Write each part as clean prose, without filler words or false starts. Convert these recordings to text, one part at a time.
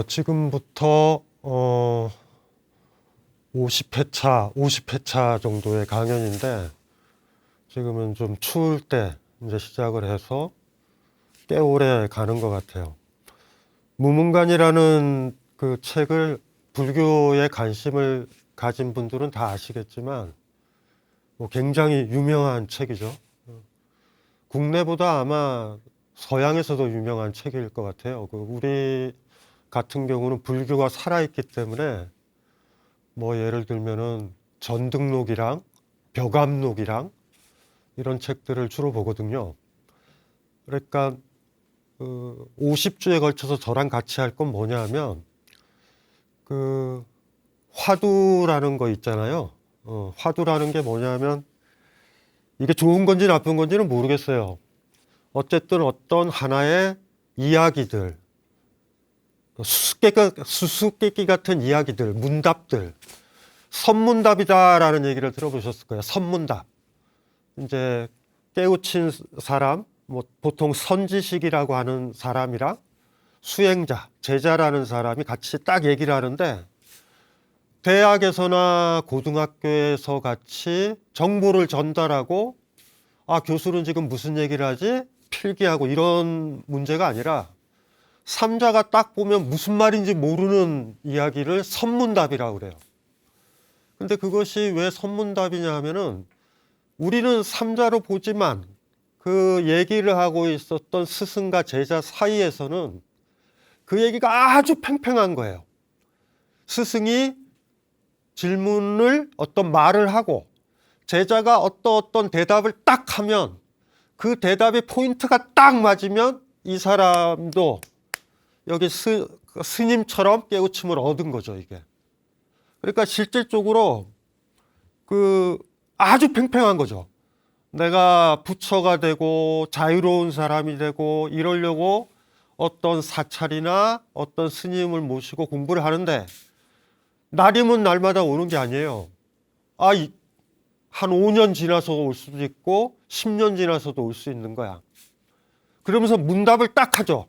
지금부터 50회차 정도의 강연인데, 지금은 좀 추울 때 이제 시작을 해서 꽤 오래 가는 것 같아요. 무문관이라는 그 책을 불교에 관심을 가진 분들은 다 아시겠지만 굉장히 유명한 책이죠. 국내보다 아마 서양에서도 유명한 책일 것 같아요. 우리 같은 경우는 불교가 살아있기 때문에 예를 들면은 전등록이랑 벼감록이랑 이런 책들을 주로 보거든요. 그러니까 50주에 걸쳐서 저랑 같이 할 건 뭐냐 하면 화두라는 거 있잖아요. 화두라는 게 뭐냐면 이게 좋은 건지 나쁜 건지는 모르겠어요. 어쨌든 어떤 하나의 이야기들, 수수께끼 같은 이야기들, 문답들, 선문답이다라는 얘기를 들어보셨을 거예요. 선문답. 이제 깨우친 사람, 보통 선지식이라고 하는 사람이랑 수행자, 제자라는 사람이 같이 딱 얘기를 하는데, 대학에서나 고등학교에서 같이 정보를 전달하고, 교수는 지금 무슨 얘기를 하지? 필기하고 이런 문제가 아니라, 삼자가 딱 보면 무슨 말인지 모르는 이야기를 선문답이라고 그래요. 근데 그것이 왜 선문답이냐 하면은, 우리는 삼자로 보지만 그 얘기를 하고 있었던 스승과 제자 사이에서는 그 얘기가 아주 팽팽한 거예요. 스승이 질문을 어떤 말을 하고 제자가 어떤 대답을 딱 하면 그 대답의 포인트가 딱 맞으면 이 사람도 여기 스님처럼 깨우침을 얻은 거죠, 이게. 그러니까 실질적으로 아주 팽팽한 거죠. 내가 부처가 되고 자유로운 사람이 되고 이러려고 어떤 사찰이나 어떤 스님을 모시고 공부를 하는데, 날이면 날마다 오는 게 아니에요. 한 5년 지나서 올 수도 있고 10년 지나서도 올 수 있는 거야. 그러면서 문답을 딱 하죠.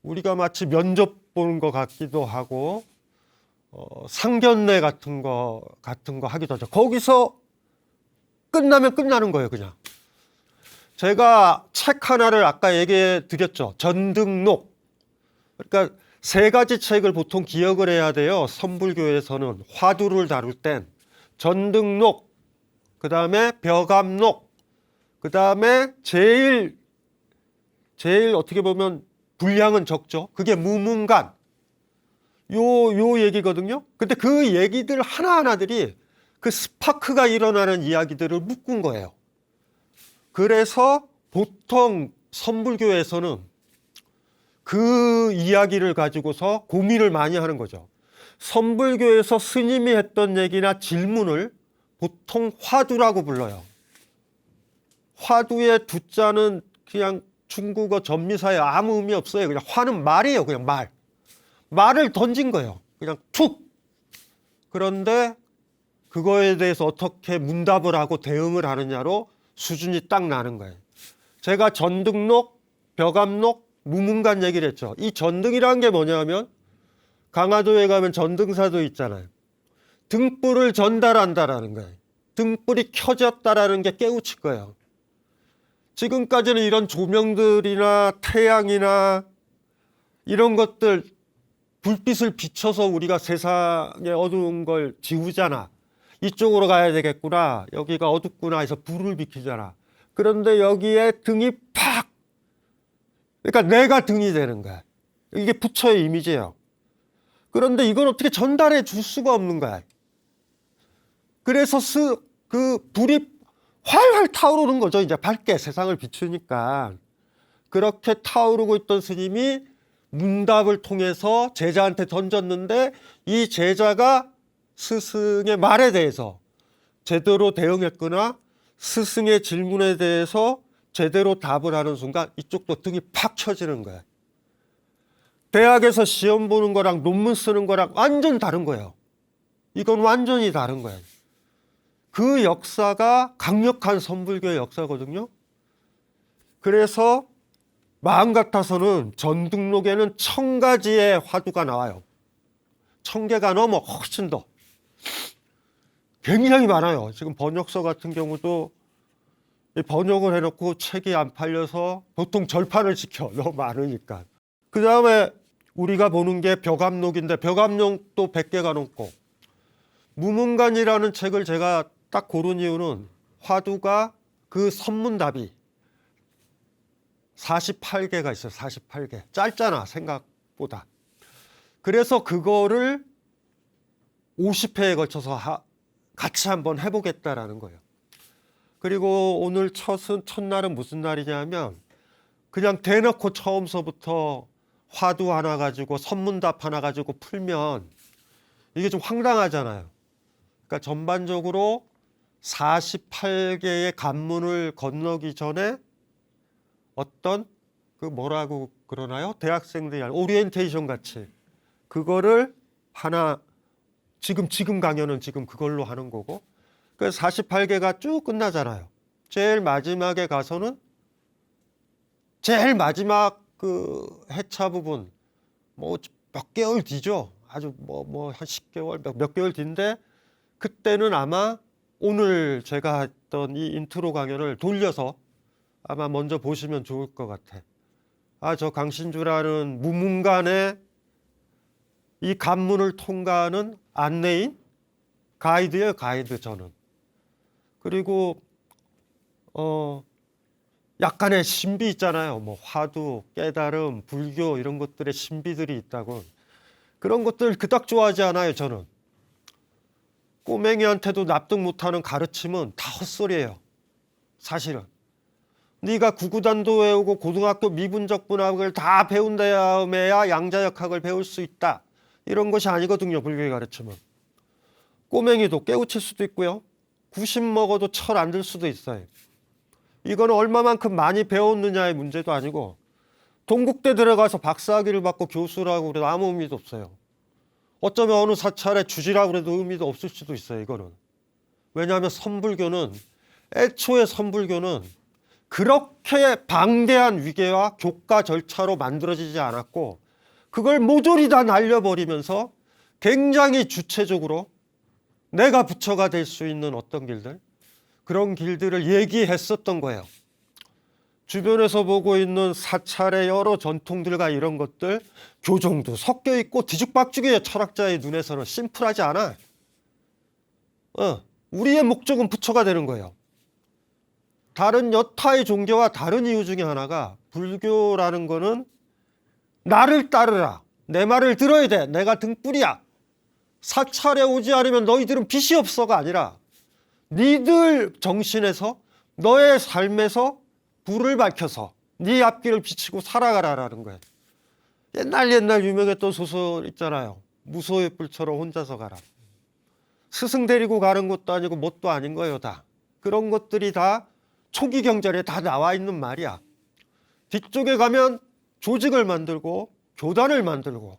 우리가 마치 면접 보는 것 같기도 하고 상견례 같은 거 하기도 하죠. 거기서 끝나면 끝나는 거예요, 그냥. 제가 책 하나를 아까 얘기해 드렸죠. 전등록. 그러니까 3가지 책을 보통 기억을 해야 돼요. 선불교에서는 화두를 다룰 땐 전등록, 그 다음에 벼감록, 그 다음에 제일 어떻게 보면 분량은 적죠. 그게 무문관. 요 얘기거든요. 근데 그 얘기들 하나하나들이 그 스파크가 일어나는 이야기들을 묶은 거예요. 그래서 보통 선불교에서는 그 이야기를 가지고서 고민을 많이 하는 거죠. 선불교에서 스님이 했던 얘기나 질문을 보통 화두라고 불러요. 화두의 두자는 그냥 중국어 전미사에 아무 의미 없어요. 그냥 화는 말이에요. 그냥 말. 말을 던진 거예요. 그냥 툭. 그런데 그거에 대해서 어떻게 문답을 하고 대응을 하느냐로 수준이 딱 나는 거예요. 제가 전등록, 벼감록, 무문관 얘기를 했죠. 이 전등이라는 게 뭐냐면 강화도에 가면 전등사도 있잖아요. 등불을 전달한다라는 거예요. 등불이 켜졌다라는 게 깨우칠 거예요. 지금까지는 이런 조명들이나 태양이나 이런 것들 불빛을 비춰서 우리가 세상에 어두운 걸 지우잖아. 이쪽으로 가야 되겠구나. 여기가 어둡구나 해서 불을 비키잖아. 그런데 여기에 등이 팍! 그러니까 내가 등이 되는 거야. 이게 부처의 이미지예요. 그런데 이걸 어떻게 전달해 줄 수가 없는 거야. 그래서 불이 활활 타오르는 거죠. 이제 밝게 세상을 비추니까. 그렇게 타오르고 있던 스님이 문답을 통해서 제자한테 던졌는데, 이 제자가 스승의 말에 대해서 제대로 대응했거나 스승의 질문에 대해서 제대로 답을 하는 순간 이쪽도 등이 팍 켜지는 거야. 대학에서 시험 보는 거랑 논문 쓰는 거랑 완전 다른 거예요. 이건 완전히 다른 거예요. 그 역사가 강력한 선불교의 역사거든요. 그래서 마음 같아서는 전등록에는 1000가지의 화두가 나와요. 1000개가 넘어 훨씬 더. 굉장히 많아요. 지금 번역서 같은 경우도 번역을 해놓고 책이 안 팔려서 보통 절판을 시켜. 너무 많으니까. 그 다음에 우리가 보는 게 벽암록인데 벽암록도 100개가 넘고 무문관이라는 책을 제가 딱 고른 이유는 화두가 그 선문답이 48개가 있어요. 48개. 짧잖아 생각보다. 그래서 그거를 50회에 걸쳐서 같이 한번 해보겠다라는 거예요. 그리고 오늘 첫날은 무슨 날이냐면 그냥 대놓고 처음서부터 화두 하나 가지고 선문답 하나 가지고 풀면 이게 좀 황당하잖아요. 그러니까 전반적으로 48개의 관문을 건너기 전에 어떤 그 뭐라고 그러나요? 대학생들이 오리엔테이션 같이 그거를 하나 지금 강연은 지금 그걸로 하는 거고 그 48개가 쭉 끝나잖아요. 제일 마지막에 가서는 제일 마지막 그 해차 부분 뭐 몇 개월 뒤죠. 아주 뭐 한 10개월 몇 개월 뒤인데 그때는 아마 오늘 제가 했던 이 인트로 강연을 돌려서 아마 먼저 보시면 좋을 것 같아. 저 강신주라는 무문관의 이 관문을 통과하는 안내인 가이드예요. 가이드 저는. 그리고 약간의 신비 있잖아요. 뭐 화두, 깨달음, 불교 이런 것들의 신비들이 있다고. 그런 것들 그닥 좋아하지 않아요. 저는. 꼬맹이한테도 납득 못하는 가르침은 다 헛소리예요. 사실은. 네가 구구단도 외우고 고등학교 미분적분학을 다 배운 다음에야 양자역학을 배울 수 있다. 이런 것이 아니거든요. 불교의 가르침은. 꼬맹이도 깨우칠 수도 있고요. 90 먹어도 철 안 들 수도 있어요. 이거는 얼마만큼 많이 배웠느냐의 문제도 아니고 동국대 들어가서 박사학위를 받고 교수라고 그래도 아무 의미도 없어요. 어쩌면 어느 사찰에 주지라고 그래도 의미도 없을 수도 있어요. 이거는. 왜냐하면 선불교는 애초에 선불교는 그렇게 방대한 위계와 교과 절차로 만들어지지 않았고 그걸 모조리 다 날려버리면서 굉장히 주체적으로 내가 부처가 될 수 있는 어떤 길들 그런 길들을 얘기했었던 거예요. 주변에서 보고 있는 사찰의 여러 전통들과 이런 것들 교종도 섞여 있고 뒤죽박죽이에요. 철학자의 눈에서는 심플하지 않아. 우리의 목적은 부처가 되는 거예요. 다른 여타의 종교와 다른 이유 중에 하나가 불교라는 거는 나를 따르라. 내 말을 들어야 돼. 내가 등불이야. 사찰에 오지 않으면 너희들은 빛이 없어가 아니라 니들 정신에서 너의 삶에서 불을 밝혀서 네 앞길을 비치고 살아가라라는 거예요. 옛날 유명했던 소설 있잖아요. 무소의 뿔처럼 혼자서 가라. 스승 데리고 가는 것도 아니고 뭣도 아닌 거예요. 다. 그런 것들이 다 초기 경전에 다 나와 있는 말이야. 뒤쪽에 가면 조직을 만들고 교단을 만들고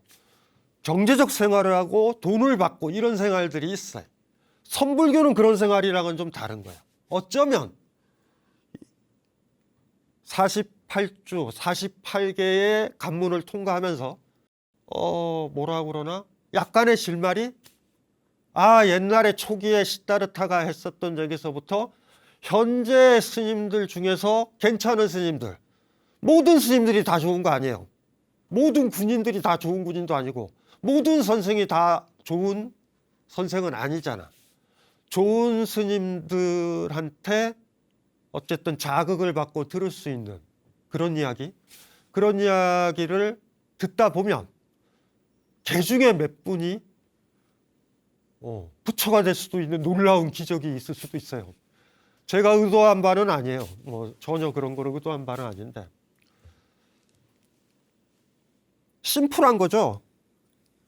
경제적 생활을 하고 돈을 받고 이런 생활들이 있어요. 선불교는 그런 생활이랑은 좀 다른 거예요. 어쩌면 48주, 48개의 관문을 통과하면서 뭐라고 그러나 약간의 실마리 옛날에 초기에 시다르타가 했었던 적에서부터 현재 스님들 중에서 괜찮은 스님들 모든 스님들이 다 좋은 거 아니에요. 모든 군인들이 다 좋은 군인도 아니고 모든 선생이 다 좋은 선생은 아니잖아. 좋은 스님들한테 어쨌든 자극을 받고 들을 수 있는 그런 이야기를 듣다 보면 개 중에 몇 분이 부처가 될 수도 있는 놀라운 기적이 있을 수도 있어요. 제가 의도한 바는 아니에요. 전혀 그런 거를 의도한 바는 아닌데 심플한 거죠.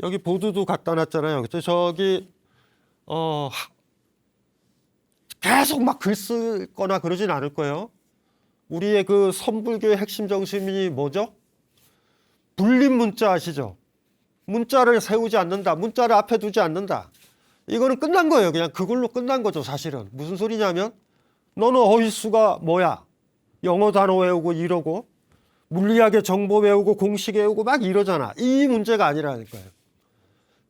여기 보드도 갖다 놨잖아요. 그래서 저기 계속 막 글 쓰거나 그러진 않을 거예요. 우리의 그 선불교의 핵심 정신이 뭐죠? 불림 문자 아시죠? 문자를 세우지 않는다. 문자를 앞에 두지 않는다. 이거는 끝난 거예요. 그냥 그걸로 끝난 거죠. 사실은. 무슨 소리냐면 너는 어휘수가 뭐야? 영어 단어 외우고 이러고 물리학의 정보 외우고 공식 외우고 막 이러잖아. 이 문제가 아니라는 거예요.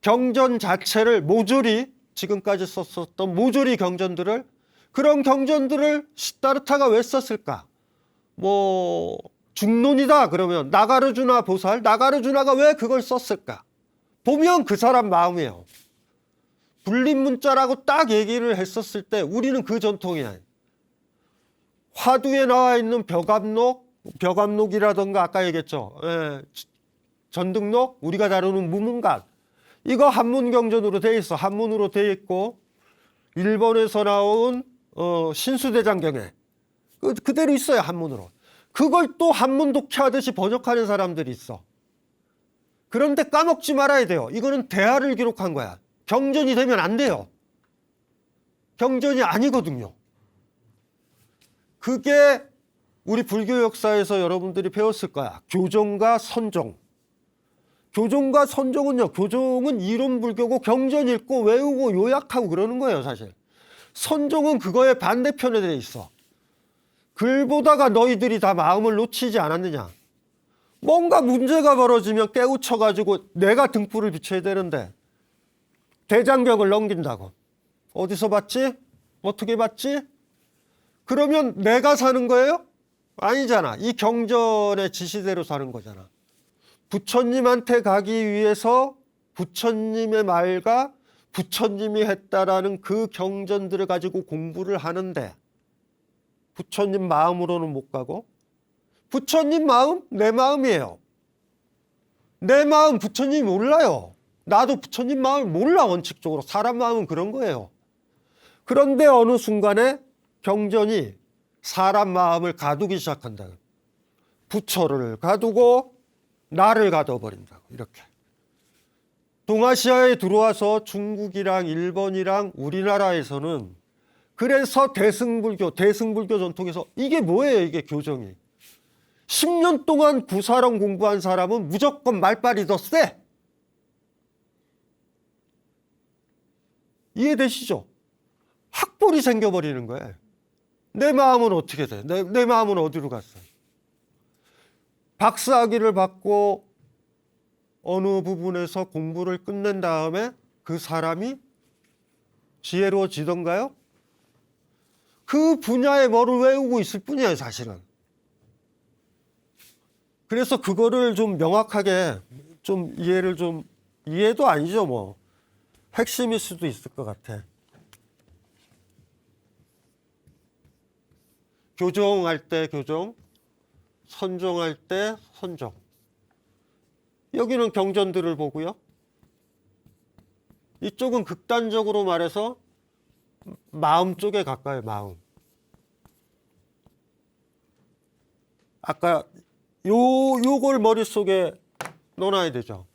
경전 자체를 모조리 지금까지 썼었던 모조리 경전들을 그런 경전들을 시다르타가 왜 썼을까? 뭐 중론이다 그러면 나가르주나 보살, 나가르주나가 왜 그걸 썼을까? 보면 그 사람 마음이에요. 불립문자라고 딱 얘기를 했었을 때 우리는 그 전통이야. 화두에 나와 있는 벽암록이라던가 아까 얘기했죠. 전등록, 우리가 다루는 무문각. 이거 한문경전으로 돼 있어. 한문으로 돼 있고 일본에서 나온 신수대장경에 그대로 있어요. 한문으로. 그걸 또 한문 독해하듯이 번역하는 사람들이 있어. 그런데 까먹지 말아야 돼요. 이거는 대하를 기록한 거야. 경전이 되면 안 돼요. 경전이 아니거든요. 그게 우리 불교 역사에서 여러분들이 배웠을 거야. 교종과 선종. 교종과 선종은요. 교종은 이론 불교고 경전 읽고 외우고 요약하고 그러는 거예요. 사실. 선종은 그거의 반대편에 돼 있어. 글 보다가 너희들이 다 마음을 놓치지 않았느냐. 뭔가 문제가 벌어지면 깨우쳐가지고 내가 등불을 비춰야 되는데 대장경을 넘긴다고. 어디서 봤지? 어떻게 봤지? 그러면 내가 사는 거예요? 아니잖아. 이 경전의 지시대로 사는 거잖아. 부처님한테 가기 위해서 부처님의 말과 부처님이 했다라는 그 경전들을 가지고 공부를 하는데 부처님 마음으로는 못 가고 부처님 마음? 내 마음이에요. 내 마음 부처님이 몰라요. 나도 부처님 마음을 몰라. 원칙적으로 사람 마음은 그런 거예요. 그런데 어느 순간에 경전이 사람 마음을 가두기 시작한다. 부처를 가두고 나를 가둬버린다고. 이렇게 동아시아에 들어와서 중국이랑 일본이랑 우리나라에서는 그래서 대승불교 전통에서 이게 뭐예요? 이게 교정이 10년 동안 구사론 공부한 사람은 무조건 말빨이 더 세. 이해되시죠? 학벌이 생겨버리는 거예요. 내 마음은 어떻게 돼? 내 마음은 어디로 갔어? 박사학위를 받고 어느 부분에서 공부를 끝낸 다음에 그 사람이 지혜로워지던가요? 그 분야에 뭐를 외우고 있을 뿐이에요, 사실은. 그래서 그거를 좀 명확하게 좀 이해도 아니죠, 뭐. 핵심일 수도 있을 것 같아. 교종할 때 교종, 선종할 때 선종. 여기는 경전들을 보고요. 이쪽은 극단적으로 말해서 마음 쪽에 가까워요, 마음. 아까 요걸 머릿속에 넣어놔야 되죠.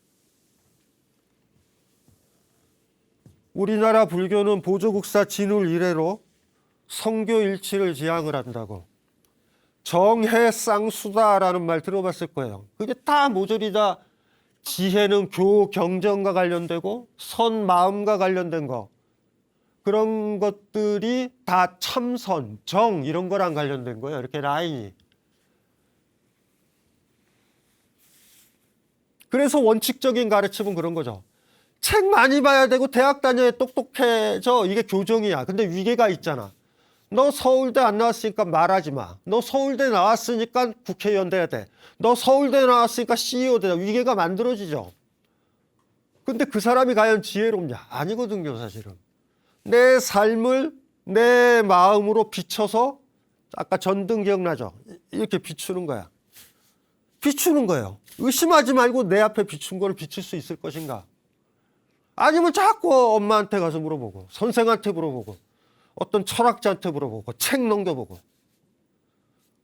우리나라 불교는 보조국사 진울 이래로 성교 일치를 지향을 한다고. 정해쌍수다라는 말 들어봤을 거예요. 그게 다 모조리 다 지혜는 경전과 관련되고 선 마음과 관련된 거. 그런 것들이 다 참선, 정 이런 거랑 관련된 거예요. 이렇게 라인이. 그래서 원칙적인 가르침은 그런 거죠. 책 많이 봐야 되고 대학 다녀야 똑똑해져. 이게 교정이야. 근데 위계가 있잖아. 너 서울대 안 나왔으니까 말하지 마. 너 서울대 나왔으니까 국회의원 돼야 돼. 너 서울대 나왔으니까 CEO 돼야 돼. 위계가 만들어지죠. 근데 그 사람이 과연 지혜롭냐? 아니거든요, 사실은. 내 삶을 내 마음으로 비춰서 아까 전등 기억나죠? 이렇게 비추는 거야. 비추는 거예요. 의심하지 말고 내 앞에 비춘 걸 비출 수 있을 것인가? 아니면 자꾸 엄마한테 가서 물어보고 선생한테 물어보고 어떤 철학자한테 물어보고 책 넘겨보고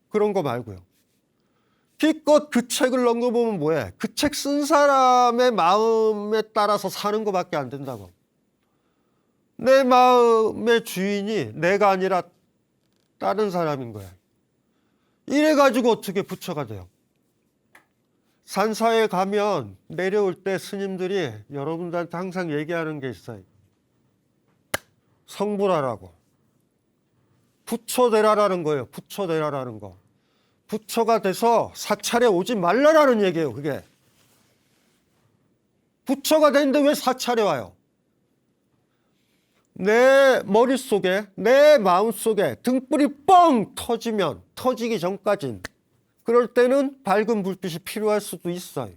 그런 거 말고요. 기껏 그 책을 넘겨보면 뭐해? 그 책 쓴 사람의 마음에 따라서 사는 것밖에 안 된다고. 내 마음의 주인이 내가 아니라 다른 사람인 거야. 이래가지고 어떻게 부처가 돼요? 산사에 가면 내려올 때 스님들이 여러분들한테 항상 얘기하는 게 있어요. 성불하라고. 부처되라라는 거예요. 부처되라라는 거. 부처가 돼서 사찰에 오지 말라라는 얘기예요. 그게. 부처가 됐는데 왜 사찰에 와요? 내 머릿속에, 내 마음속에 등불이 뻥 터지면, 터지기 전까진 그럴 때는 밝은 불빛이 필요할 수도 있어요.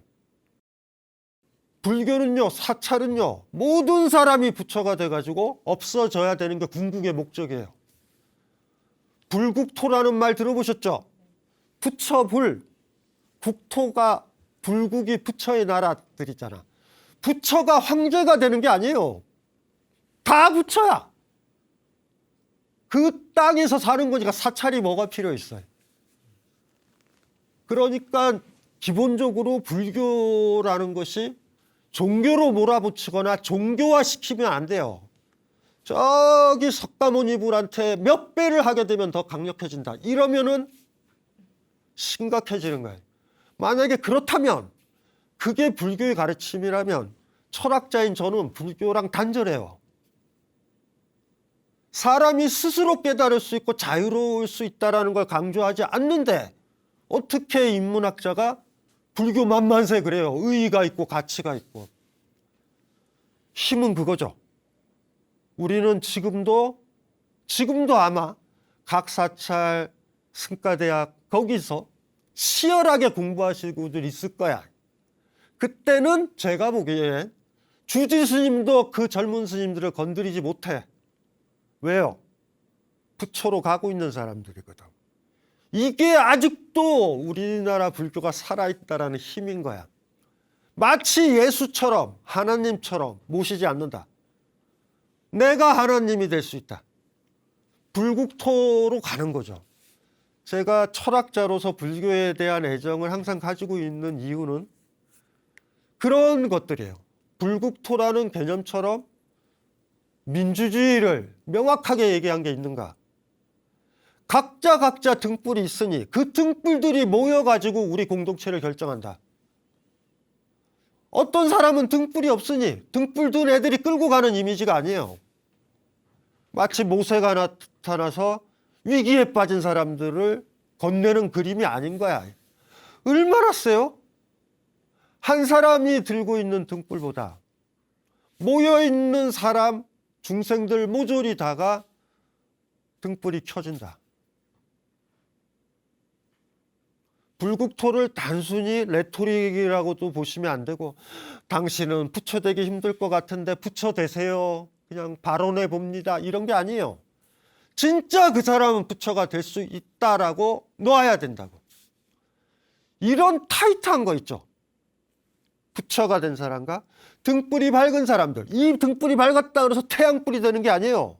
불교는요, 사찰은요, 모든 사람이 부처가 돼가지고 없어져야 되는 게 궁극의 목적이에요. 불국토라는 말 들어보셨죠? 부처불, 국토가 불국이 부처의 나라들이잖아. 부처가 황제가 되는 게 아니에요. 다 부처야. 그 땅에서 사는 거니까 사찰이 뭐가 필요 있어요. 그러니까 기본적으로 불교라는 것이 종교로 몰아붙이거나 종교화시키면 안 돼요. 저기 석가모니불한테 몇 배를 하게 되면 더 강력해진다. 이러면은 심각해지는 거예요. 만약에 그렇다면 그게 불교의 가르침이라면 철학자인 저는 불교랑 단절해요. 사람이 스스로 깨달을 수 있고 자유로울 수 있다는 걸 강조하지 않는데 어떻게 인문학자가 불교 만만세 그래요. 의의가 있고 가치가 있고. 힘은 그거죠. 우리는 지금도 아마 각 사찰, 승가대학 거기서 치열하게 공부하시는 분들 있을 거야. 그때는 제가 보기엔 주지 스님도 그 젊은 스님들을 건드리지 못해. 왜요? 부처로 가고 있는 사람들이거든. 이게 아직도 우리나라 불교가 살아있다라는 힘인 거야. 마치 예수처럼 하나님처럼 모시지 않는다. 내가 하나님이 될 수 있다. 불국토로 가는 거죠. 제가 철학자로서 불교에 대한 애정을 항상 가지고 있는 이유는 그런 것들이에요. 불국토라는 개념처럼 민주주의를 명확하게 얘기한 게 있는가? 각자 등불이 있으니 그 등불들이 모여가지고 우리 공동체를 결정한다. 어떤 사람은 등불이 없으니 등불 든 애들이 끌고 가는 이미지가 아니에요. 마치 모세가 나타나서 위기에 빠진 사람들을 건네는 그림이 아닌 거야. 얼마나 세요? 한 사람이 들고 있는 등불보다 모여있는 사람, 중생들 모조리 다가 등불이 켜진다. 불국토를 단순히 레토릭이라고도 보시면 안 되고 당신은 부처 되기 힘들 것 같은데 부처 되세요. 그냥 발언해 봅니다. 이런 게 아니에요. 진짜 그 사람은 부처가 될 수 있다라고 놓아야 된다고. 이런 타이트한 거 있죠. 부처가 된 사람과 등불이 밝은 사람들. 이 등불이 밝았다 그래서 태양불이 되는 게 아니에요.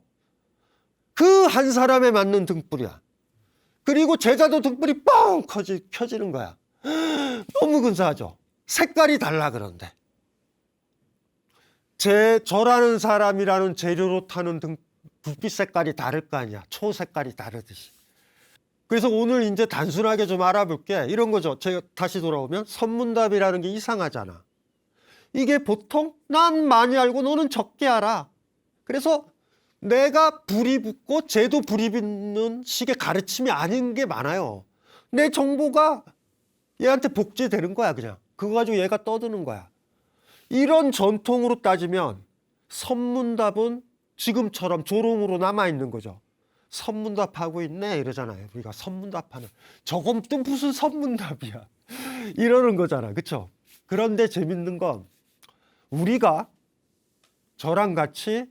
그 한 사람에 맞는 등불이야. 그리고 제자도 등불이 뻥 켜지는 거야. 너무 근사하죠. 색깔이 달라 그런데. 저라는 사람이라는 재료로 타는 불빛 색깔이 다를 거 아니야. 초 색깔이 다르듯이. 그래서 오늘 이제 단순하게 좀 알아볼게. 이런 거죠. 제가 다시 돌아오면 선문답이라는 게 이상하잖아. 이게 보통 난 많이 알고 너는 적게 알아. 그래서 내가 불이 붙고 쟤도 불이 붙는 식의 가르침이 아닌 게 많아요. 내 정보가 얘한테 복제되는 거야 그냥. 그거 가지고 얘가 떠드는 거야. 이런 전통으로 따지면 선문답은 지금처럼 조롱으로 남아있는 거죠. 선문답하고 있네 이러잖아요. 우리가 선문답하는. 저건 또 무슨 선문답이야. 이러는 거잖아. 그렇죠? 그런데 재밌는 건 우리가 저랑 같이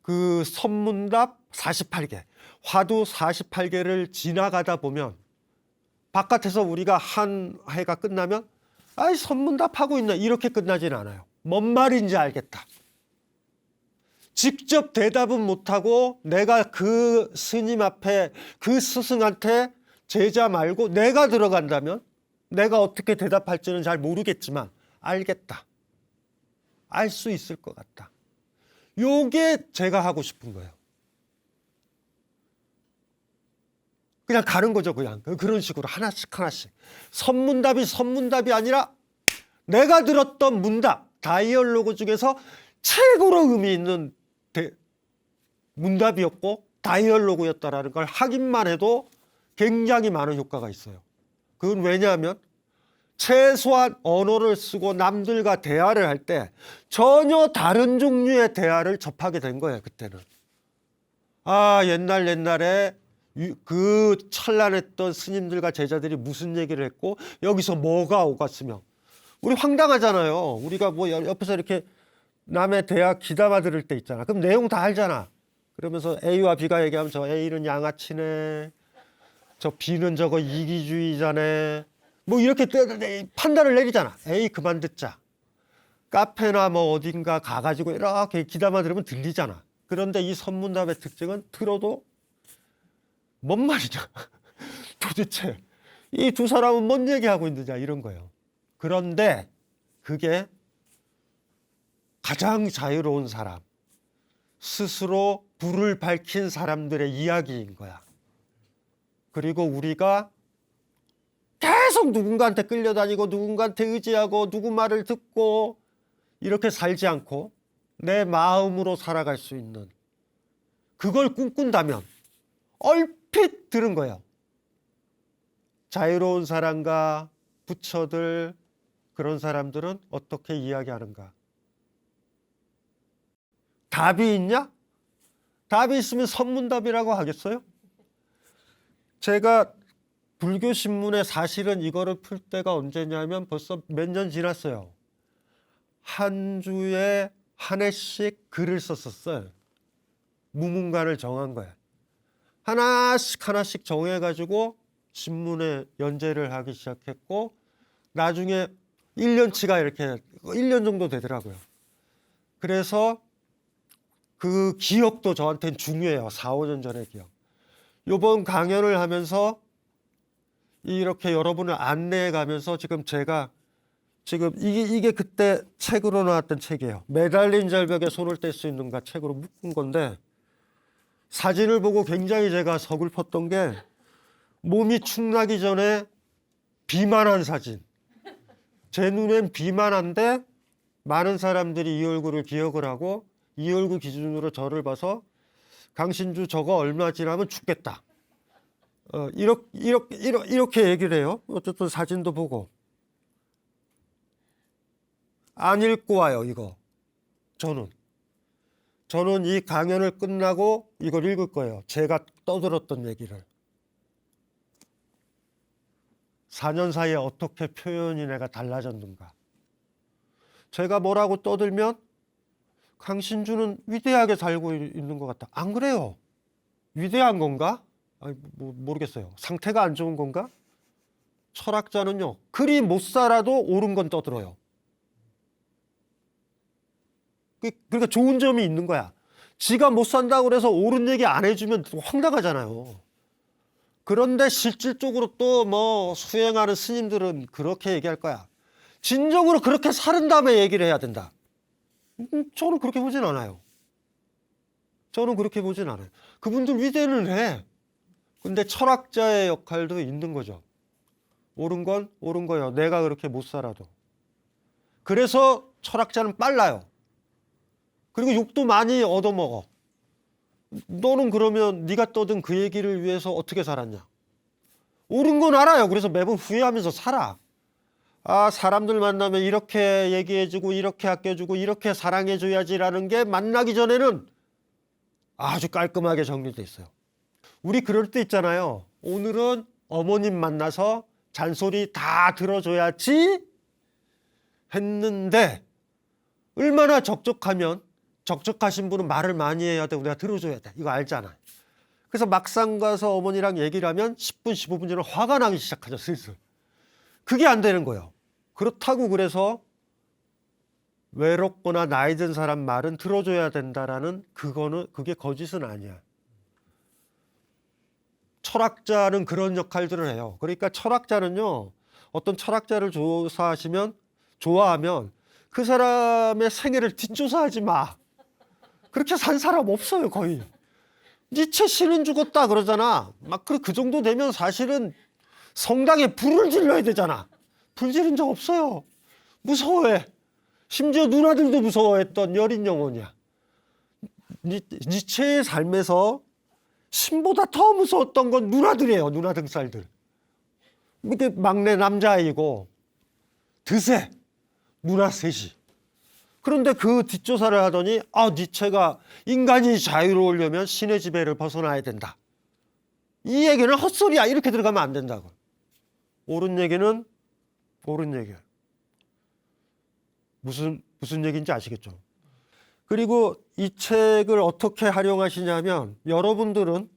그 선문답 48개, 화두 48개를 지나가다 보면 바깥에서 우리가 한 해가 끝나면 아이 선문답 하고 있네 이렇게 끝나진 않아요. 뭔 말인지 알겠다. 직접 대답은 못하고 내가 그 스님 앞에 그 스승한테 제자 말고 내가 들어간다면 내가 어떻게 대답할지는 잘 모르겠지만 알겠다. 알 수 있을 것 같다. 요게 제가 하고 싶은 거예요. 그냥 가는 거죠. 그냥 그런 식으로 하나씩 선문답이 아니라 내가 들었던 문답 다이얼로그 중에서 최고로 의미 있는 문답이었고 다이얼로그였다라는 걸 확인만 해도 굉장히 많은 효과가 있어요. 그건 왜냐하면 최소한 언어를 쓰고 남들과 대화를 할 때 전혀 다른 종류의 대화를 접하게 된 거예요. 그때는. 아, 옛날에 그 찬란했던 스님들과 제자들이 무슨 얘기를 했고 여기서 뭐가 오갔으며, 우리 황당하잖아요. 우리가 뭐 옆에서 이렇게 남의 대화 귀담아 들을 때 있잖아. 그럼 내용 다 알잖아. 그러면서 A와 B가 얘기하면 저 A는 양아치네, 저 B는 저거 이기주의자네, 뭐 이렇게 판단을 내리잖아. 에이, 그만 듣자. 카페나 뭐 어딘가 가가지고 이렇게 귀담아 들으면 들리잖아. 그런데 이 선문답의 특징은 들어도 뭔 말이냐. 도대체 이 두 사람은 뭔 얘기하고 있느냐, 이런 거예요. 그런데 그게 가장 자유로운 사람, 스스로 불을 밝힌 사람들의 이야기인 거야. 그리고 우리가 계속 누군가한테 끌려다니고 누군가한테 의지하고 누구 말을 듣고 이렇게 살지 않고 내 마음으로 살아갈 수 있는, 그걸 꿈꾼다면 얼핏 들은 거예요. 자유로운 사람과 부처들, 그런 사람들은 어떻게 이야기하는가. 답이 있냐? 답이 있으면 선문답이라고 하겠어요? 제가 불교 신문에 사실은 이거를 풀 때가 언제냐면 벌써 몇 년 지났어요. 한 주에 한 회씩 글을 썼었어요. 무문관을 정한 거예요. 하나씩 정해가지고 신문에 연재를 하기 시작했고, 나중에 1년치가 이렇게 1년 정도 되더라고요. 그래서 그 기억도 저한테는 중요해요. 4, 5년 전의 기억. 이번 강연을 하면서 이렇게 여러분을 안내해 가면서 지금 제가 이게 그때 책으로 나왔던 책이에요. 매달린 절벽에 손을 뗄 수 있는가 책으로 묶은 건데, 사진을 보고 굉장히 제가 서글펐던 게, 몸이 축나기 전에 비만한 사진. 제 눈엔 비만한데 많은 사람들이 이 얼굴을 기억을 하고 이 얼굴 기준으로 저를 봐서 강신주 저거 얼마 지나면 죽겠다. 이렇게 얘기를 해요. 어쨌든 사진도 보고. 안 읽고 와요, 이거. 저는 이 강연을 끝나고 이걸 읽을 거예요. 제가 떠들었던 얘기를. 4년 사이에 어떻게 표현이 내가 달라졌는가. 제가 뭐라고 떠들면 강신주는 위대하게 살고 있는 것 같다. 안 그래요. 위대한 건가? 아니, 모르겠어요. 상태가 안 좋은 건가? 철학자는요, 그리 못 살아도 옳은 건 떠들어요. 그러니까 좋은 점이 있는 거야. 지가 못 산다고 그래서 옳은 얘기 안 해주면 황당하잖아요. 그런데 실질적으로 또 뭐 수행하는 스님들은 그렇게 얘기할 거야. 진정으로 그렇게 사는 다음에 얘기를 해야 된다. 저는 그렇게 보진 않아요. 그분들 위대는 해. 근데 철학자의 역할도 있는 거죠. 옳은 건 옳은 거예요. 내가 그렇게 못 살아도. 그래서 철학자는 빨라요. 그리고 욕도 많이 얻어먹어. 너는 그러면 네가 떠든 그 얘기를 위해서 어떻게 살았냐? 옳은 건 알아요. 그래서 매번 후회하면서 살아. 아, 사람들 만나면 이렇게 얘기해주고 이렇게 아껴주고 이렇게 사랑해줘야지라는 게 만나기 전에는 아주 깔끔하게 정리돼 있어요. 우리 그럴 때 있잖아요. 오늘은 어머님 만나서 잔소리 다 들어줘야지 했는데, 얼마나 적적하신 분은 말을 많이 해야 되고 내가 들어줘야 돼. 이거 알잖아. 그래서 막상 가서 어머니랑 얘기를 하면 10분, 15분 전에 화가 나기 시작하죠, 슬슬. 그게 안 되는 거예요. 그렇다고 그래서 외롭거나 나이 든 사람 말은 들어줘야 된다라는 그게 거짓은 아니야. 철학자는 그런 역할들을 해요. 그러니까 철학자는요, 어떤 철학자를 좋아하면 그 사람의 생애를 뒷조사하지 마. 그렇게 산 사람 없어요, 거의. 니체 신은 죽었다 그러잖아. 막 그 정도 되면 사실은 성당에 불을 질러야 되잖아. 불 지른 적 없어요. 무서워해. 심지어 누나들도 무서워했던 여린 영혼이야. 니체의 삶에서 신보다 더 무서웠던 건 누나들이에요. 누나 등살들. 이게 막내 남자아이고 드세 누나 셋이. 그런데 그 뒷조사를 하더니 니체가 인간이 자유로우려면 신의 지배를 벗어나야 된다. 이 얘기는 헛소리야. 이렇게 들어가면 안 된다고. 옳은 얘기는 옳은 얘기야. 무슨 얘기인지 아시겠죠? 그리고 이 책을 어떻게 활용하시냐면 여러분들은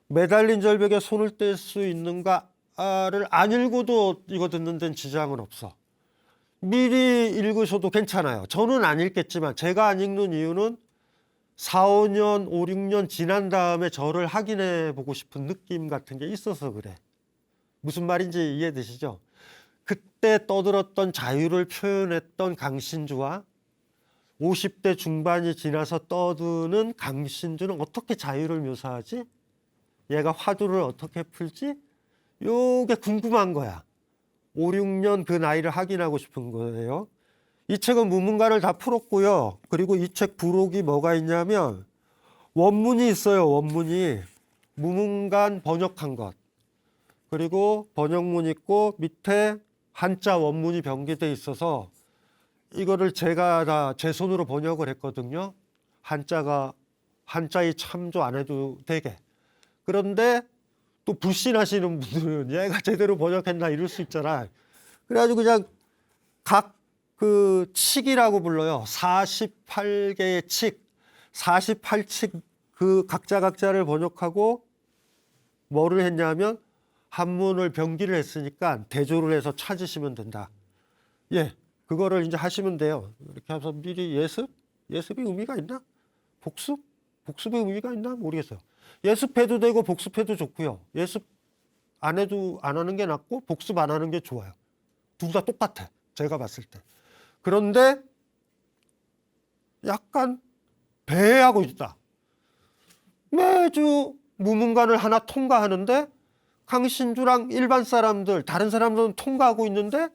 매달린 절벽에 손을 뗄 수 있는가를 안 읽어도 이거 듣는 데는 지장은 없어. 미리 읽으셔도 괜찮아요. 저는 안 읽겠지만 제가 안 읽는 이유는 4, 5년, 5, 6년 지난 다음에 저를 확인해 보고 싶은 느낌 같은 게 있어서 그래. 무슨 말인지 이해되시죠? 그때 떠들었던 자유를 표현했던 강신주와 50대 중반이 지나서 떠드는 강신주는 어떻게 자유를 묘사하지? 얘가 화두를 어떻게 풀지? 요게 궁금한 거야. 5, 6년 그 나이를 확인하고 싶은 거예요. 이 책은 무문가를 다 풀었고요. 그리고 이 책 부록이 뭐가 있냐면 원문이 있어요. 원문이. 무문간 번역한 것. 그리고 번역문 있고 밑에 한자 원문이 병기돼 있어서 이거를 제가 다 제 손으로 번역을 했거든요. 한자에 참조 안 해도 되게. 그런데 또 불신하시는 분들은 얘가 제대로 번역했나 이럴 수 있잖아. 그래가지고 그냥 각 그 칙이라고 불러요. 48개의 칙, 48칙 그 각자를 번역하고 뭐를 했냐면 한문을 병기를 했으니까 대조를 해서 찾으시면 된다. 예, 그거를 이제 하시면 돼요. 이렇게 해서 미리 예습이 의미가 있나? 복습의 의미가 있나? 모르겠어요. 예습해도 되고 복습해도 좋고요. 예습 안 하는 게 낫고 복습 안 하는 게 좋아요. 둘 다 똑같아. 제가 봤을 때. 그런데 약간 배회하고 있다. 매주 무문관을 하나 통과하는데 강신주랑 일반 사람들, 다른 사람들은 통과하고 있는데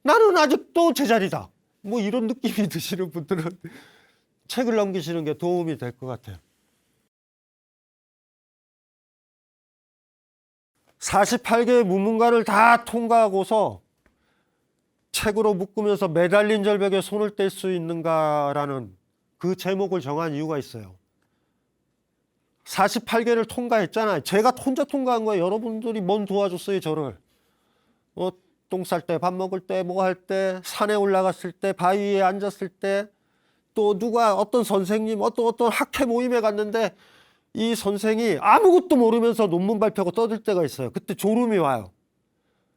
나는 아직도 제자리다. 뭐 이런 느낌이 드시는 분들은 책을 넘기시는 게 도움이 될 것 같아요. 48개의 무문관을 다 통과하고서 책으로 묶으면서 매달린 절벽에 손을 뗄 수 있는가라는 그 제목을 정한 이유가 있어요. 48개를 통과했잖아요. 제가 혼자 통과한 거예요. 여러분들이 뭔 도와줬어요, 저를. 똥 쌀 때, 밥 먹을 때, 뭐 할 때, 산에 올라갔을 때, 바위 위에 앉았을 때, 또 누가 어떤 선생님, 어떤 학회 모임에 갔는데 이 선생이 아무것도 모르면서 논문 발표하고 떠들 때가 있어요. 그때 졸음이 와요.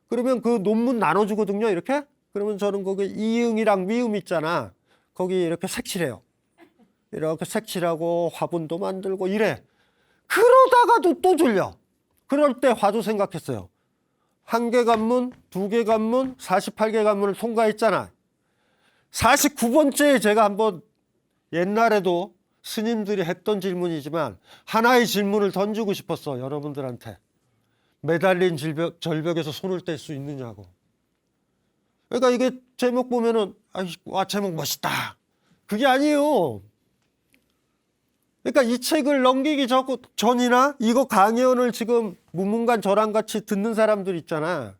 그러면 그 논문 나눠주거든요, 이렇게. 그러면 저는 거기 이응이랑 미음 있잖아. 거기 이렇게 색칠해요. 이렇게 색칠하고 화분도 만들고 이래. 그러다가도 또 졸려. 그럴 때 화두 생각했어요. 1개 관문, 2개 관문, 48개 관문을 통과했잖아. 49번째에 제가 한번 옛날에도 스님들이 했던 질문이지만 하나의 질문을 던지고 싶었어. 여러분들한테. 매달린 절벽에서 손을 뗄 수 있느냐고. 그러니까 이게 제목 보면은 와 제목 멋있다. 그게 아니에요. 그러니까 이 책을 넘기기 전이나 이거 강연을 지금 무문관 저랑 같이 듣는 사람들 있잖아.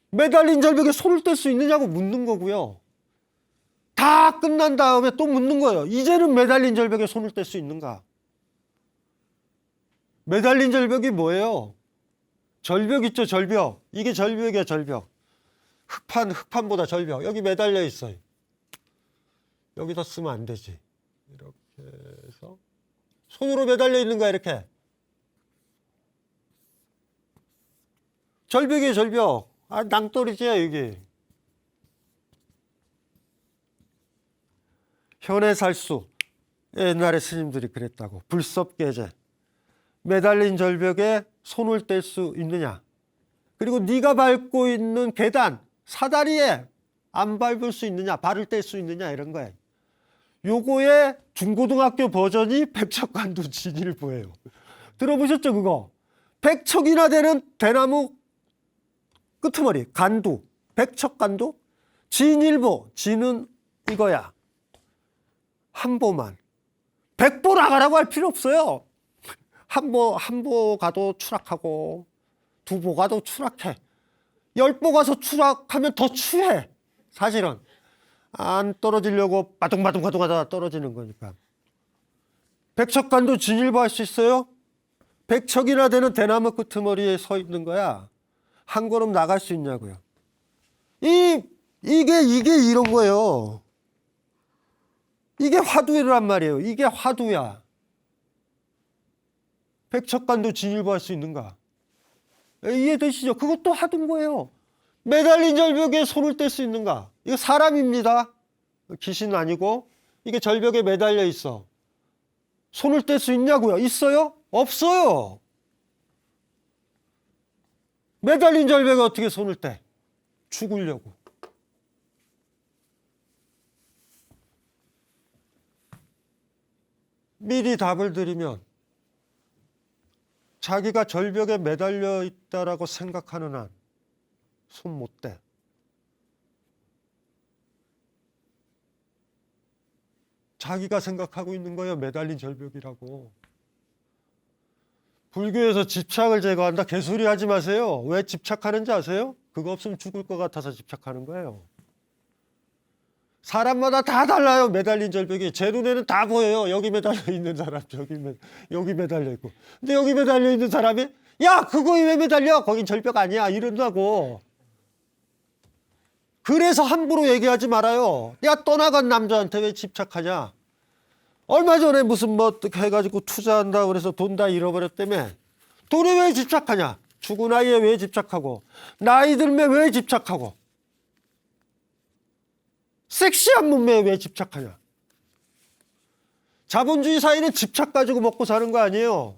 매달린 절벽에 손을 뗄 수 있느냐고 묻는 거고요. 다 끝난 다음에 또 묻는 거예요. 이제는 매달린 절벽에 손을 뗄 수 있는가? 매달린 절벽이 뭐예요? 절벽 있죠, 절벽. 이게 절벽이야, 절벽. 흑판보다 절벽. 여기 매달려 있어요. 여기다 쓰면 안 되지. 이렇게 해서 손으로 매달려 있는 거야, 이렇게. 절벽이에요, 절벽. 낭떠러지야, 여기. 현해살수. 옛날에 스님들이 그랬다고. 불섭계제. 매달린 절벽에 손을 뗄 수 있느냐. 그리고 네가 밟고 있는 계단, 사다리에 안 밟을 수 있느냐, 발을 뗄 수 있느냐, 이런 거예요. 요거의 중고등학교 버전이 백척간두 진일보예요. 들어보셨죠, 그거? 백척이나 되는 대나무 끄트머리, 간두, 백척간두, 진일보, 진은 이거야. 한 보만. 100보 나가라고 할 필요 없어요. 한 보 가도 추락하고, 두 보 가도 추락해. 10보 가서 추락하면 더 추해. 사실은. 안 떨어지려고 바둥바둥 하다 떨어지는 거니까. 백척간도 진일보할 수 있어요? 100척이나 되는 대나무 끄트머리에 서 있는 거야. 한 걸음 나갈 수 있냐고요. 이게 이런 거예요. 이게 화두란 말이에요. 이게 화두야. 백척간도 진일보할 수 있는가? 이해되시죠? 그것도 화두인 거예요. 매달린 절벽에 손을 뗄 수 있는가? 이거 사람입니다. 귀신 아니고. 이게 절벽에 매달려 있어. 손을 뗄 수 있냐고요? 있어요? 없어요. 매달린 절벽에 어떻게 손을 떼? 죽으려고. 미리 답을 드리면 자기가 절벽에 매달려 있다라고 생각하는 한 손 못 떼. 자기가 생각하고 있는 거예요. 매달린 절벽이라고. 불교에서 집착을 제거한다. 개소리 하지 마세요. 왜 집착하는지 아세요? 그거 없으면 죽을 것 같아서 집착하는 거예요. 사람마다 다 달라요. 매달린 절벽이. 제 눈에는 다 보여요. 여기 매달려 있는 사람, 여기 매달려 있고. 근데 여기 매달려 있는 사람이 야, 그거에 왜 매달려? 거긴 절벽 아니야. 이런다고. 그래서 함부로 얘기하지 말아요. 야, 떠나간 남자한테 왜 집착하냐? 얼마 전에 무슨 뭐 어떻게 해가지고 투자한다고 그래서 돈 다 잃어버렸다며. 돈에 왜 집착하냐? 죽은 아이에 왜 집착하고? 나이 들면 왜 집착하고? 섹시한 몸매에 왜 집착하냐? 자본주의 사회는 집착 가지고 먹고 사는 거 아니에요.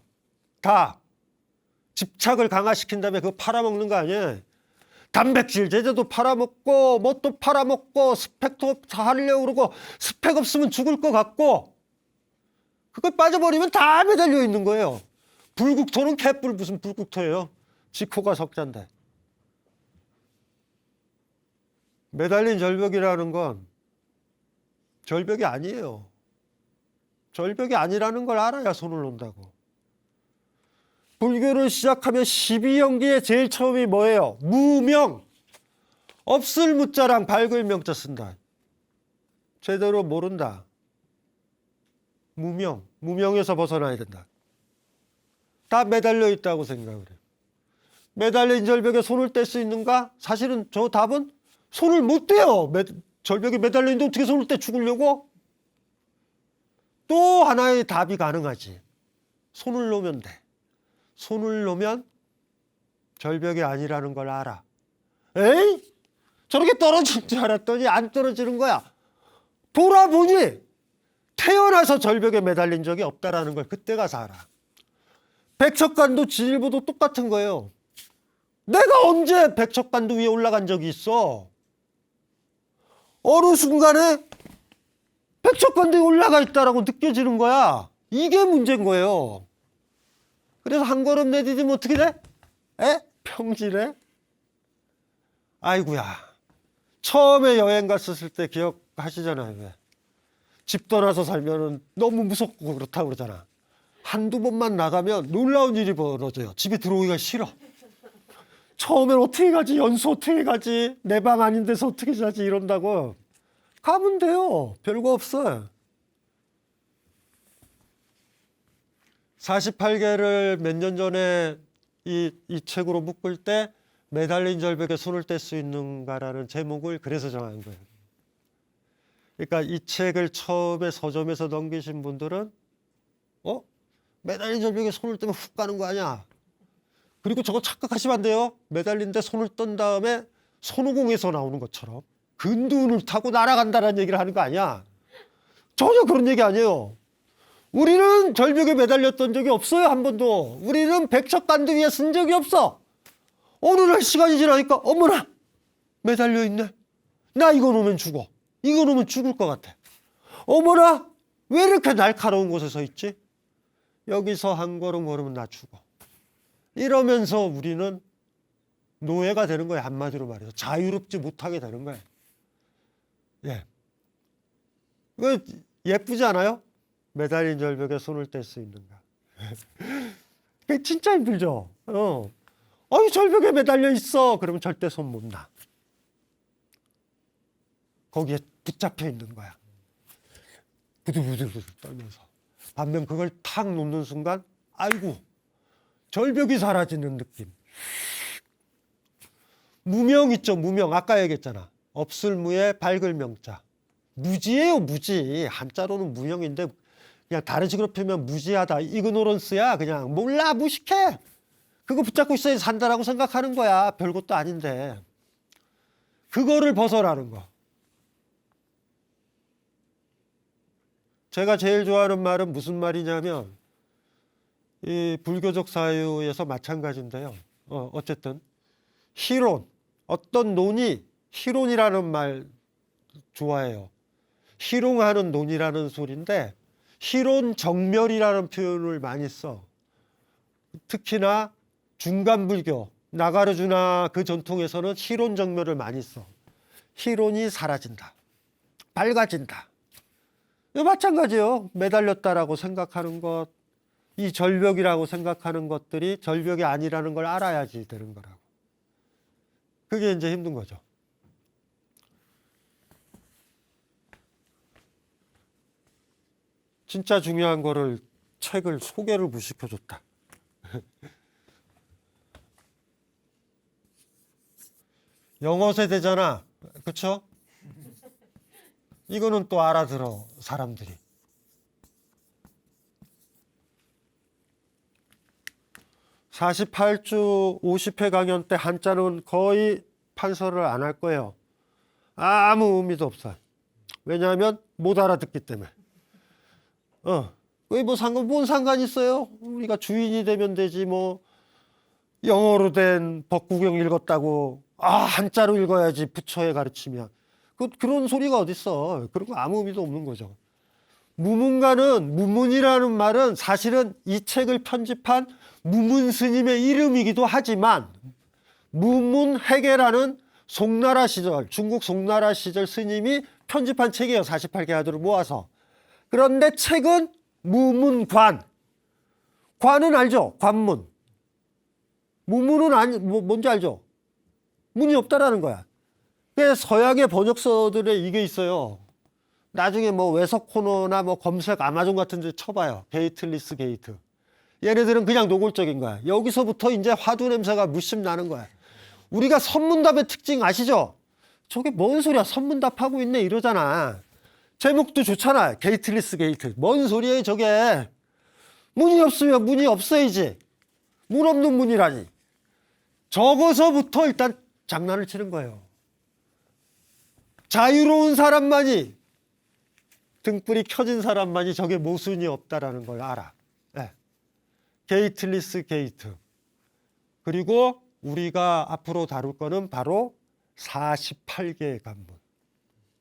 다 집착을 강화시킨 다음에 그거 팔아먹는 거 아니에요. 단백질 제제도 팔아먹고 뭐 또 팔아먹고 스펙도 다 하려고 그러고 스펙 없으면 죽을 것 같고 그걸 빠져버리면 다 매달려 있는 거예요. 불국토는 개뿔 무슨 불국토예요. 지코가 석잔데. 매달린 절벽이라는 건 절벽이 아니에요. 절벽이 아니라는 걸 알아야 손을 놓는다고. 불교를 시작하면 12연기의 제일 처음이 뭐예요? 무명. 없을 무자랑 밝을 명자 쓴다. 제대로 모른다. 무명. 무명에서 벗어나야 된다. 다 매달려 있다고 생각을 해요. 매달린 절벽에 손을 뗄 수 있는가? 사실은 저 답은 손을 못 떼요. 절벽에 매달려 있는데 어떻게 손을 떼? 죽으려고? 또 하나의 답이 가능하지. 손을 놓으면 돼. 손을 놓으면 절벽이 아니라는 걸 알아. 에이? 저렇게 떨어질 줄 알았더니 안 떨어지는 거야. 돌아보니 태어나서 절벽에 매달린 적이 없다라는 걸 그때 가서 알아. 백척간도 진일보도 똑같은 거예요. 내가 언제 백척간도 위에 올라간 적이 있어? 어느 순간에 백척간도에 올라가 있다라고 느껴지는 거야. 이게 문제인 거예요. 그래서 한 걸음 내디디면 어떻게 돼? 평지래? 아이고야. 처음에 여행 갔었을 때 기억하시잖아요. 왜? 집 떠나서 살면은 너무 무섭고 그렇다고 그러잖아. 한두 번만 나가면 놀라운 일이 벌어져요. 집에 들어오기가 싫어. 처음엔 어떻게 가지? 연수 어떻게 가지? 내 방 아닌 데서 어떻게 자지? 이런다고. 가면 돼요. 별거 없어요. 48개를 몇 년 전에 이 책으로 묶을 때 매달린 절벽에 손을 뗄 수 있는가라는 제목을 그래서 정한 거예요. 그러니까 이 책을 처음에 서점에서 넘기신 분들은 매달린 절벽에 손을 떼면 훅 가는 거 아니야. 그리고 저거 착각하시면 안 돼요. 매달린 데 손을 떤 다음에 손오공에서 나오는 것처럼 근두운을 타고 날아간다는 얘기를 하는 거 아니야. 전혀 그런 얘기 아니에요. 우리는 절벽에 매달렸던 적이 없어요. 한 번도. 우리는 백척간도 위에 쓴 적이 없어. 어느 날 시간이 지나니까 어머나 매달려 있네. 나 이거 놓으면 죽어. 이거 놓으면 죽을 것 같아. 어머나 왜 이렇게 날카로운 곳에 서 있지? 여기서 한 걸음 걸으면 나 죽어. 이러면서 우리는 노예가 되는 거예요. 한마디로 말해서 자유롭지 못하게 되는 거예요. 예, 이거 예쁘지 않아요? 매달린 절벽에 손을 뗄 수 있는가. 그게 진짜 힘들죠. 절벽에 매달려 있어. 그러면 절대 손 못 놔. 거기에 붙잡혀 있는 거야. 부들부들 떨면서. 반면 그걸 탁 놓는 순간 아이고 절벽이 사라지는 느낌. 무명 있죠. 무명. 아까 얘기했잖아. 없을 무에 밝을 명자. 무지예요. 무지. 한자로는 무형인데 그냥 다른 식으로 표현하면 무지하다. 이그노런스야. 그냥 몰라. 무식해. 그거 붙잡고 있어야 산다라고 생각하는 거야. 별것도 아닌데. 그거를 벗어나는 거. 제가 제일 좋아하는 말은 무슨 말이냐면 이 불교적 사유에서 마찬가지인데요. 어쨌든 희론, 어떤 논이 희론이라는 말 좋아해요. 희롱하는 논이라는 소리인데 희론 정멸이라는 표현을 많이 써. 특히나 중간불교, 나가르주나 그 전통에서는 희론 정멸을 많이 써. 희론이 사라진다. 밝아진다. 마찬가지예요. 매달렸다라고 생각하는 것, 이 절벽이라고 생각하는 것들이 절벽이 아니라는 걸 알아야지 되는 거라고. 그게 이제 힘든 거죠. 진짜 중요한 거를 책을 소개를 못 시켜줬다. 영어 세대잖아. 그쵸? 이거는 또 알아들어 사람들이. (48주) (50회) 강연 때 한자는 거의 판서를 안 할 거예요. 아무 의미도 없어요. 왜냐하면 못 알아듣기 때문에. 왜 뭔 상관 있어요? 우리가 주인이 되면 되지 뭐. 영어로 된 법구경 읽었다고 한자로 읽어야지 부처의 가르치면. 그런 소리가 어딨어. 그런 거 아무 의미도 없는 거죠. 무문가는, 무문이라는 말은 사실은 이 책을 편집한 무문 스님의 이름이기도 하지만 무문해계라는 송나라 시절, 중국 송나라 시절 스님이 편집한 책이에요. 48개 하도를 모아서. 그런데 책은 무문관. 관은 알죠? 관문. 무문은 뭔지 알죠? 문이 없다라는 거야. 그래서 서양의 번역서들에 이게 있어요. 나중에 뭐 외석 코너나 뭐 검색 아마존 같은 데 쳐봐요. 게이트리스 게이트. 얘네들은 그냥 노골적인 거야. 여기서부터 이제 화두 냄새가 물씬 나는 거야. 우리가 선문답의 특징 아시죠? 저게 뭔 소리야? 선문답하고 있네 이러잖아. 제목도 좋잖아. 게이트리스 게이트. 뭔 소리예요 저게. 문이 없으면 문이 없어야지. 문 없는 문이라니. 적어서부터 일단 장난을 치는 거예요. 자유로운 사람만이, 등불이 켜진 사람만이 저게 모순이 없다라는 걸 알아. 네. 게이트리스 게이트. 그리고 우리가 앞으로 다룰 거는 바로 48개의 관문.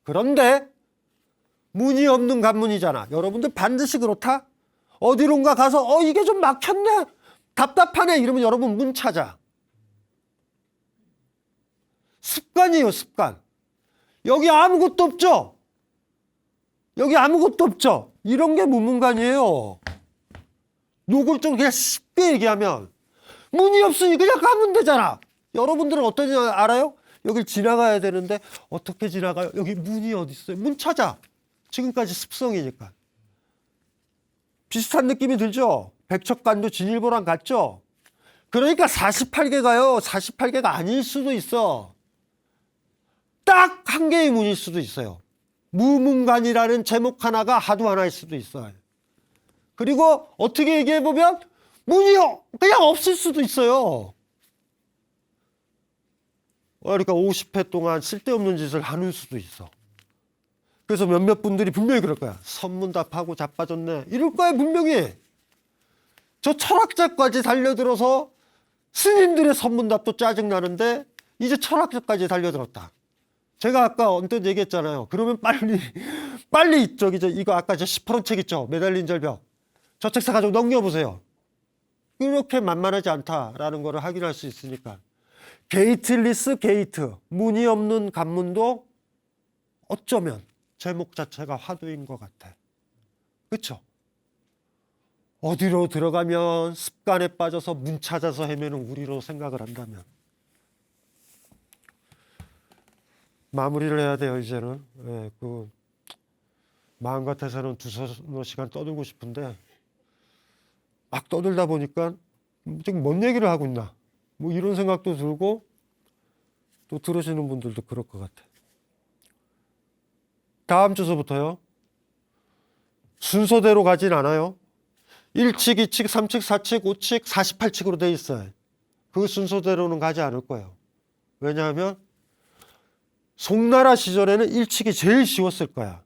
그런데 문이 없는 관문이잖아. 여러분들 반드시 그렇다? 어디론가 가서 이게 좀 막혔네. 답답하네. 이러면 여러분 문 찾아. 습관이에요, 습관. 여기 아무것도 없죠? 여기 아무것도 없죠? 이런 게 문문관이에요. 노골적으로 그냥 쉽게 얘기하면 문이 없으니 그냥 가면 되잖아. 여러분들은 어떤지 알아요? 여길 지나가야 되는데 어떻게 지나가요? 여기 문이 어디 있어요? 문 찾아. 지금까지 습성이니까. 비슷한 느낌이 들죠? 백척간도 진일보랑 같죠? 그러니까 48개가요. 48개가 아닐 수도 있어. 딱 한 개의 문일 수도 있어요. 무문관이라는 제목 하나가 하도 하나일 수도 있어요. 그리고 어떻게 얘기해보면 문이요! 그냥 없을 수도 있어요. 그러니까 50회 동안 쓸데없는 짓을 하는 수도 있어. 그래서 몇몇 분들이 분명히 그럴 거야. 선문답하고 자빠졌네. 이럴 거야 분명히. 저 철학자까지 달려들어서 스님들의 선문답도 짜증나는데 이제 철학자까지 달려들었다. 제가 아까 언뜻 얘기했잖아요. 그러면 빨리 이거 아까 저 10% 책 있죠? 매달린 절벽. 저 책 사가지고 넘겨보세요. 그렇게 만만하지 않다라는 걸 확인할 수 있으니까. 게이트리스 게이트. 문이 없는 관문도 어쩌면 제목 자체가 화두인 것 같아. 그렇죠? 어디로 들어가면 습관에 빠져서 문 찾아서 헤매는 우리로 생각을 한다면 마무리를 해야 돼요. 이제는 마음 같아서는 두서너 시간 떠들고 싶은데 막 떠들다 보니까 지금 뭔 얘기를 하고 있나 뭐 이런 생각도 들고 또 들으시는 분들도 그럴 것 같아. 다음 주소부터요. 순서대로 가진 않아요. 1칙, 2칙, 3칙, 4칙, 5칙, 48칙으로 돼 있어요. 그 순서대로는 가지 않을 거예요. 왜냐하면 송나라 시절에는 1칙이 제일 쉬웠을 거야.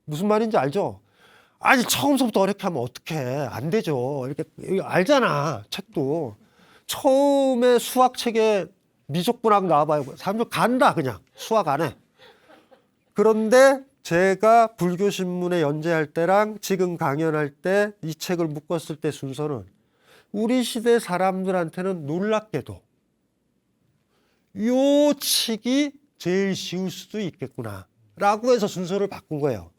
무슨 말인지 알죠? 아니 처음부터 어렵게 하면 어떡해. 안 되죠. 이렇게 알잖아. 책도. 처음에 수학책에 미적분학 나와봐요. 사람들 간다 그냥. 수학 안 해. 그런데 제가 불교신문에 연재할 때랑 지금 강연할 때 이 책을 묶었을 때 순서는 우리 시대 사람들한테는 놀랍게도 요 칙이 제일 쉬울 수도 있겠구나 라고 해서 순서를 바꾼 거예요.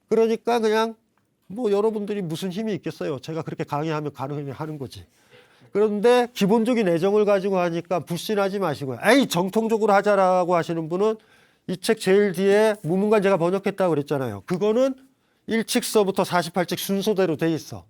그러니까 그냥 뭐 여러분들이 무슨 힘이 있겠어요. 제가 그렇게 강의하면 가능하면 하는 거지. 그런데 기본적인 애정을 가지고 하니까 불신하지 마시고요. 에이 정통적으로 하자라고 하시는 분은 이 책 제일 뒤에 무문관 제가 번역했다고 그랬잖아요. 그거는 1칙서부터 48칙 순서대로 돼 있어.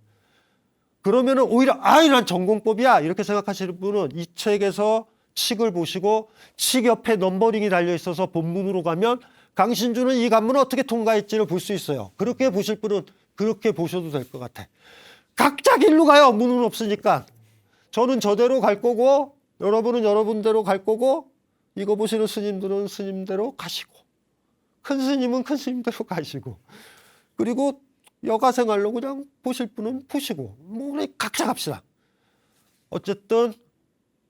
그러면은 오히려 난 전공법이야 이렇게 생각하시는 분은 이 책에서 칙을 보시고 칙 옆에 넘버링이 달려 있어서 본문으로 가면 강신주는 이 관문을 어떻게 통과했지를 볼 수 있어요. 그렇게 보실 분은 그렇게 보셔도 될 것 같아. 각자 길로 가요. 문은 없으니까. 저는 저대로 갈 거고 여러분은 여러분대로 갈 거고 이거 보시는 스님들은 스님대로 가시고 큰 스님은 큰 스님대로 가시고 그리고 여가 생활로 그냥 보실 분은 보시고 뭐 우리 각자 갑시다. 어쨌든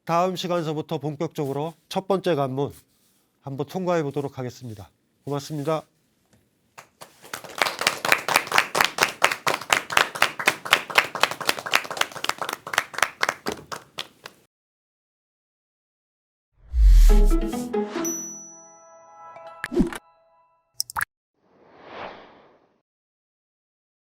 다음 시간서부터 본격적으로 첫 번째 관문 한번 통과해 보도록 하겠습니다. 고맙습니다.